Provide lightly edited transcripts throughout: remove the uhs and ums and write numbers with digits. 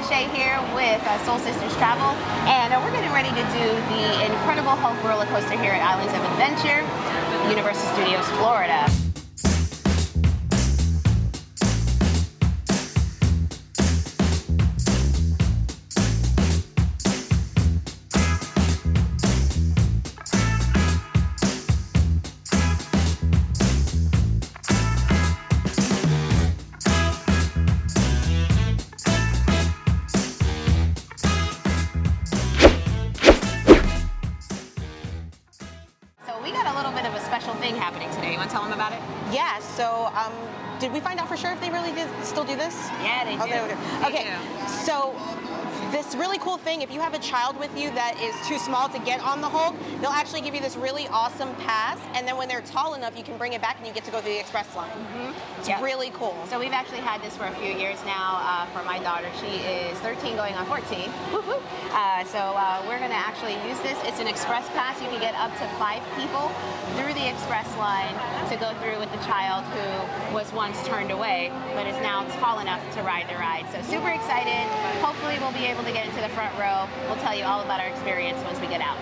Shay here with Sistahs Travel, and we're getting ready to do the Incredible Hulk roller coaster here at Islands of Adventure, Universal Studios, Florida. We got a little bit of a special thing happening today. You want to tell them about it? Yeah, so did we find out for sure if they really still do this? Yeah, they do. Okay, so this really cool thing, if you have a child with you that is too small to get on the Hulk, they'll actually give you this really awesome pass, and then when they're tall enough, you can bring it back and you get to go through the express line. It's really cool. So we've actually had this for a few years now for my daughter. She is 13 going on 14. So we're going to actually use this. It's an express pass. You can get up to 5 people through the express line to go through with the child who was once turned away, but is now tall enough to ride the ride. So super excited. Hopefully we'll be able to get into the front row. We'll tell you all about our experience once we get out.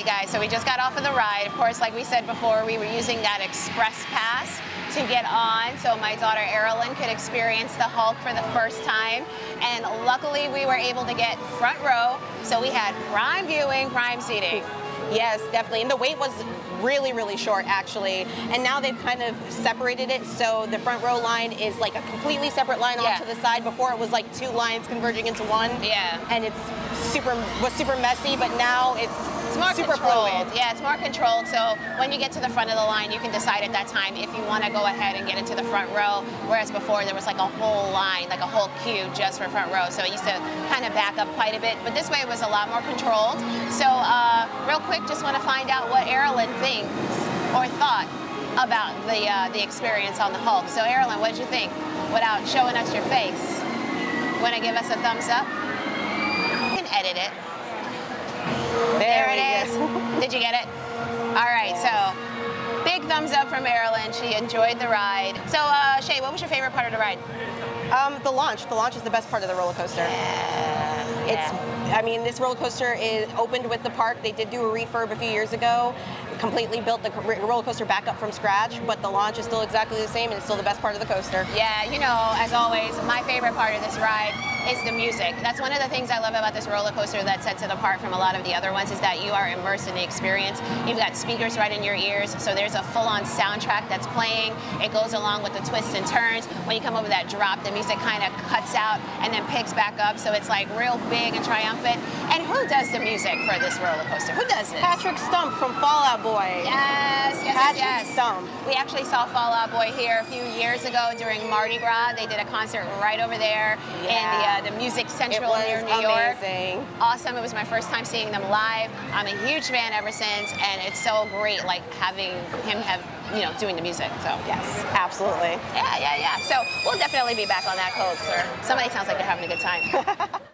Guys, so we just got off of the ride. Of course, like we said before, we were using that express pass to get on, so my daughter Erilyn could experience the Hulk for the first time, and luckily we were able to get front row, so we had prime viewing, prime seating. Yes, definitely, and the wait was really short actually, and now they've kind of separated it, so the front row line is like a completely separate line off to the side. Before it was like 2 lines converging into one. Yeah. And was super messy, but now it's more super controlled. fluid. Yeah, it's more controlled, so when you get to the front of the line, you can decide at that time if you want to go ahead and get into the front row, whereas before there was like a whole line, like a whole queue just for front row, so it used to kind of back up quite a bit, but this way it was a lot more controlled. So real quick, just want to find out what Erilyn thinks or thought about the experience on the Hulk. So Erilyn, what did you think without showing us your face? Want to give us a thumbs up? You can edit it. There it is. Did you get it? All right, so big thumbs up from Erilyn. She enjoyed the ride. So Shay, what was your favorite part of the ride? The launch. The launch is the best part of the roller coaster. I mean, this roller coaster opened with the park. They did do a refurb a few years ago, completely built the roller coaster back up from scratch, but the launch is still exactly the same and it's still the best part of the coaster. Yeah, you know, as always, my favorite part of this ride is the music. That's one of the things I love about this roller coaster that sets it apart from a lot of the other ones, is that you are immersed in the experience. You've got speakers right in your ears, so there's a full-on soundtrack that's playing. It goes along with the twists and turns. When you come over that drop, the music kind of cuts out and then picks back up, so it's like real big and triumphant. And who does the music for this roller coaster? Who does this? Patrick Stump from Fall Out Boy. Yes. Stump. We actually saw Fall Out Boy here a few years ago during Mardi Gras. They did a concert right over there in the Music Central near New York. Amazing. Awesome. It was my first time seeing them live. I'm a huge fan ever since, and it's so great, like having him doing the music. So yes, absolutely. Yeah. So we'll definitely be back on that coaster. Somebody sounds like they're having a good time.